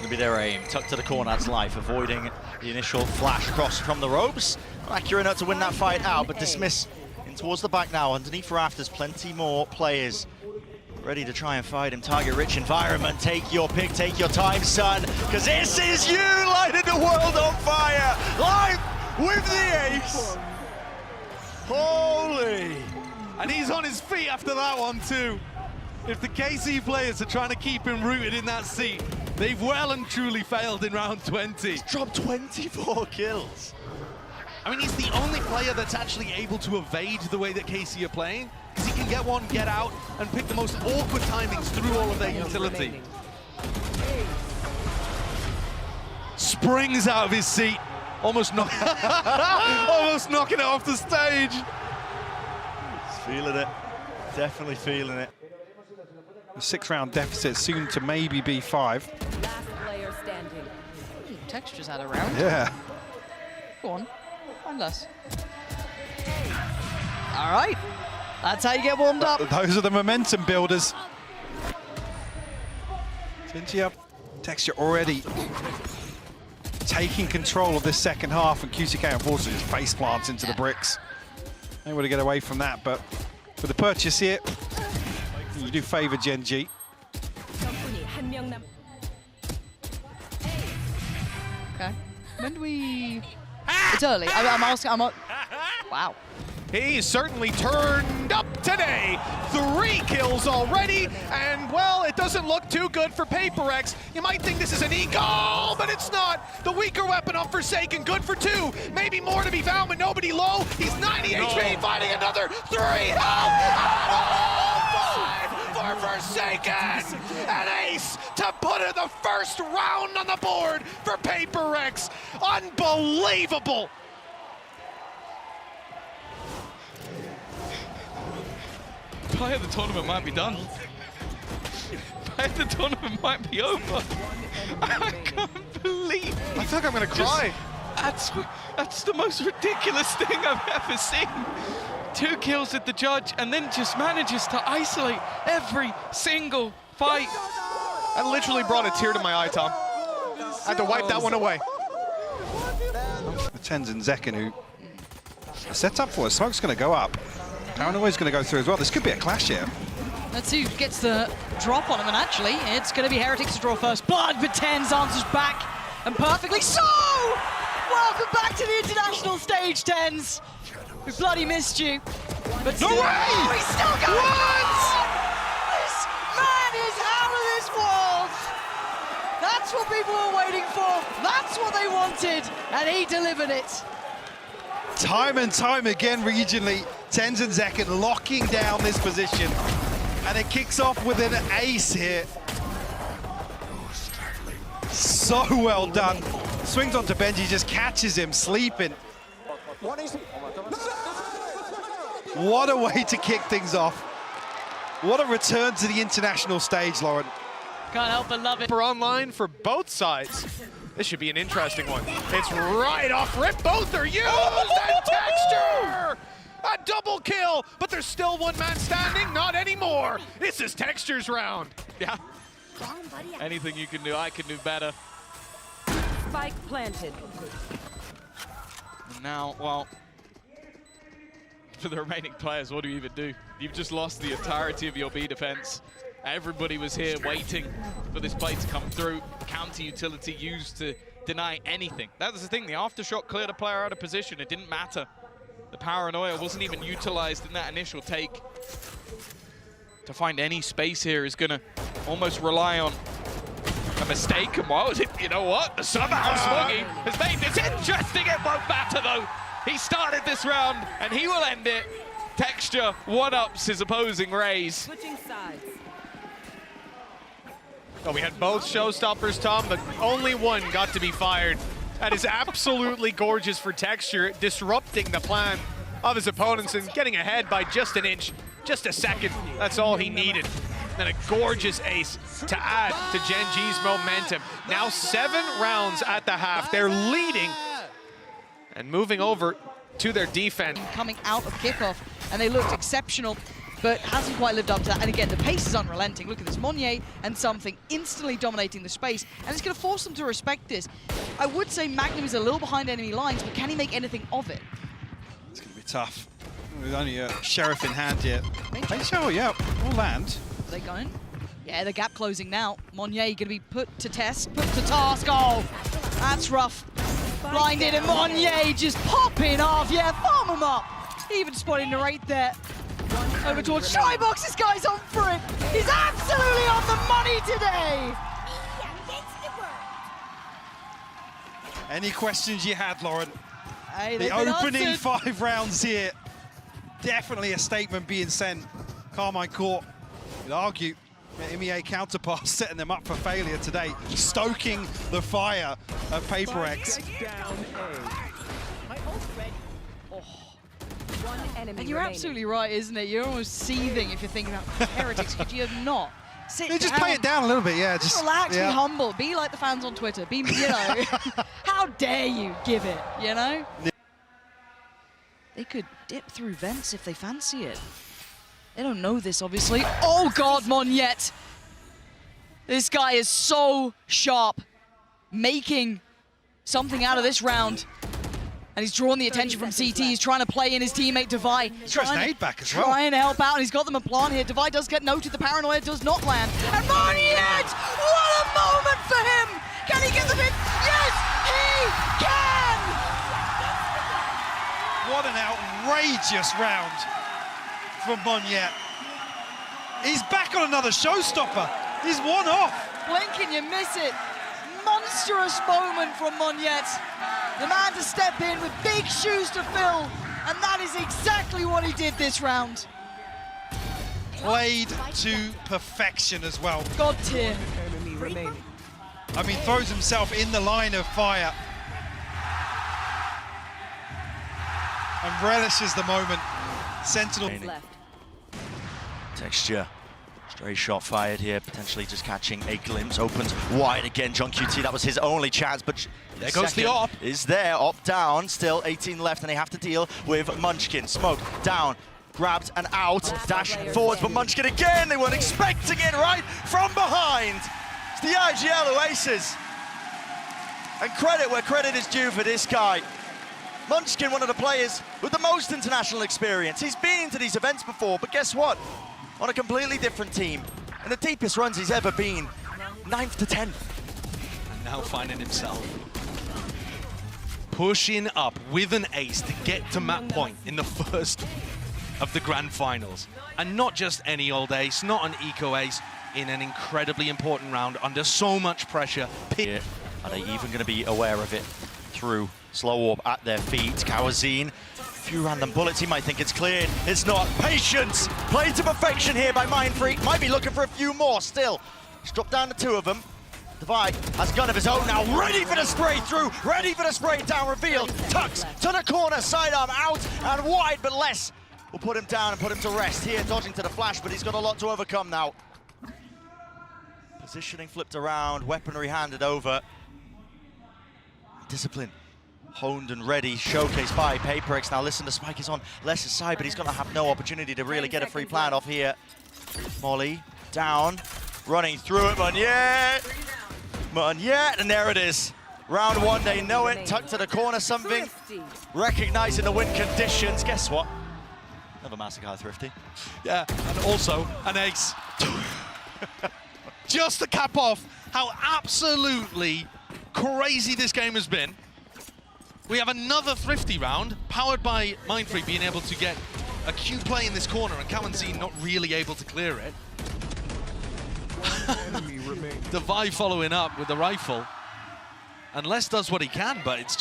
going to be their aim. Tucked to the corner, that's Life, avoiding the initial flash cross from the ropes. Accurate enough to win that fight out, but Dismiss in towards the back now. Underneath Rafters, plenty more players ready to try and fight him. Target-rich environment. Take your pick, take your time, son, because this is you lighting the world on fire. Life with the ace. Holy. And he's on his feet after that one too. If the KC players are trying to keep him rooted in that seat, they've well and truly failed in round 20. He's dropped 24 kills. I mean, he's the only player that's actually able to evade the way that KC are playing, because he can get one, get out, and pick the most awkward timings through all of their utility. Springs out of his seat, almost knocking it off the stage. He's feeling it, definitely feeling it. A 6-round deficit, soon to maybe be 5. Last player standing. Texture's had a round. Yeah. Go on, find less. All right, that's how you get warmed up. Those are the momentum builders. TenZ up, Texture already taking control of this second half, and QCK unfortunately just face plants into the bricks. Able to get away from that, but with the purchase here, you do favour GenG. Okay, when do we... It's early, I'm asking, wow. He's certainly turned up today. 3 kills already, and well, it doesn't look too good for PRX. You might think this is an eagle, but it's not. The weaker weapon of Forsaken, good for 2. Maybe more to be found, but nobody low. He's 90 HP, finding another 3 health. 5 for Forsaken. An ace to put in the first round on the board for PRX. Unbelievable. Player of the tournament might be done. Player of the tournament might be over. I can't believe. I feel like I'm gonna cry. That's the most ridiculous thing I've ever seen. 2 kills at the judge, and then just manages to isolate every single fight. That literally brought a tear to my eye, Tom. I had to wipe that one away. The TenZ and Zekken who set up for us. Smoke's going to go up. Paranoia's going to go through as well. This could be a clash here. Let's see who gets the drop on him, and actually, it's going to be Heretics to draw first blood, but TenZ answers back, and perfectly so! Welcome back to the international stage, TenZ. We bloody missed you. But still, he's still going on! This man is out of this world! That's what people were waiting for. That's what they wanted, and he delivered it. Time and time again regionally, TenZ and Zekken locking down this position. And it kicks off with an ace here. So well done. Swings onto Benji, just catches him sleeping. What a way to kick things off. What a return to the international stage, Lauren. Can't help but love it. For online for both sides. This should be an interesting one. It's right off rip. Both are used, and Texture! A double kill, but there's still one man standing. Not anymore. This is Texture's round. Yeah. Anything you can do, I can do better. Spike planted. And now, well, for the remaining players, what do you even do? You've just lost the entirety of your B defense. Everybody was here waiting for this play to come through. Counter utility used to deny anything. That was the thing, the aftershock cleared a player out of position. It didn't matter. The paranoia wasn't even utilized in that initial take. To find any space here is gonna almost rely on a mistake. And what was it? You know what? Somehow Smoggy has made this interesting. It won't matter though. He started this round and he will end it. Texture one-ups his opposing Rays. Switching sides. Oh, we had both showstoppers, Tom, but only one got to be fired. That is absolutely gorgeous for Texture, disrupting the plan of his opponents and getting ahead by just an inch, just a second. That's all he needed. And a gorgeous ace to add to GenG's momentum. Now 7 rounds at the half. They're leading and moving over to their defense. Coming out of kickoff, and they looked exceptional. but hasn't quite lived up to that. And again, the pace is unrelenting. Look at this, Monyet and Something instantly dominating the space, and it's going to force them to respect this. I would say Magnum is a little behind enemy lines, but can he make anything of it? It's going to be tough. There's only a Sheriff in hand yet. Oh, yeah, will land. Are they going? Yeah, the gap closing now. Monyet going to be put to test, put to task. Oh, that's rough. Blinded, and Monyet just popping off. Yeah, farm him up. Even spotting the right there. Over towards Shybox. This guy's on for it. He's absolutely on the money today. Any questions you had, Lauren? Hey, The opening 5 rounds here, definitely a statement being sent. Carmine Court would argue MEA counterpart setting them up for failure today, stoking the fire of PRX. And you're absolutely right, isn't it? You're almost seething if you're thinking about Heretics. Could you have not? Sit Just down. play it down a little bit, yeah. Just relax, be humble, be like the fans on Twitter. Be, you know, how dare you give it, you know? They could dip through vents if they fancy it. They don't know this, obviously. Oh God, Monyet! This guy is so sharp, making something out of this round. And he's drawn the attention from CT. He's trying to play in his teammate Devi. Trying to back as well. Trying to help out, and he's got them a plant here. Devi does get noted. The paranoia does not land. And Monyet! What a moment for him! Can he get the bit? Yes, he can! What an outrageous round from Monyet. He's back on another showstopper. He's one off. Blink and you miss it. Monstrous moment from Monyet. The man to step in with big shoes to fill, and that is exactly what he did this round. Played to perfection as well. God tier. I mean, throws himself in the line of fire. And relishes the moment. Sentinel. Left. Texture. Stray shot fired here, potentially just catching a glimpse. Opens wide again, John QT, that was his only chance, but there goes the op. Is there, op down, still 18 left, and they have to deal with Muchkin. Smoke down, grabbed and out, dash forwards, but Muchkin again, they weren't expecting it right from behind. It's the IGL Oasis. And credit where credit is due for this guy. Muchkin, one of the players with the most international experience. He's been to these events before, but guess what? On a completely different team, and the deepest runs he's ever been, 9th to 10th. And now finding himself pushing up with an ace to get to map point in the first of the grand finals. And not just any old ace, not an eco ace, in an incredibly important round under so much pressure. Are they even going to be aware of it through slow warp at their feet? Kawazine. Few random bullets, he might think it's cleared. It's not. Patience! Played to perfection here by Mindfreak. Might be looking for a few more still. He's dropped down to 2 of them. Devi has a gun of his own now, ready for the spray through, ready for the spray down, revealed. Tucks to the corner, sidearm out and wide, but less will put him down and put him to rest here, dodging to the flash, but he's got a lot to overcome now. Positioning flipped around, weaponry handed over. Discipline. Honed and ready, showcased by PRX. Now listen, the spike is on Les's side, but he's going to have no opportunity to really get a free plant off here. Molly, down, running through it, Monyet, and there it is. Round 1, they know it, tucked to the corner, something, recognizing the win conditions. Guess what? Another Massacre Thrifty. Yeah, and also an ace. Just to cap off how absolutely crazy this game has been. We have another Thrifty round, powered by Mindfreak being able to get a Q play in this corner and Kawazine not really able to clear it. Devi following up with the rifle. And Les does what he can, but it's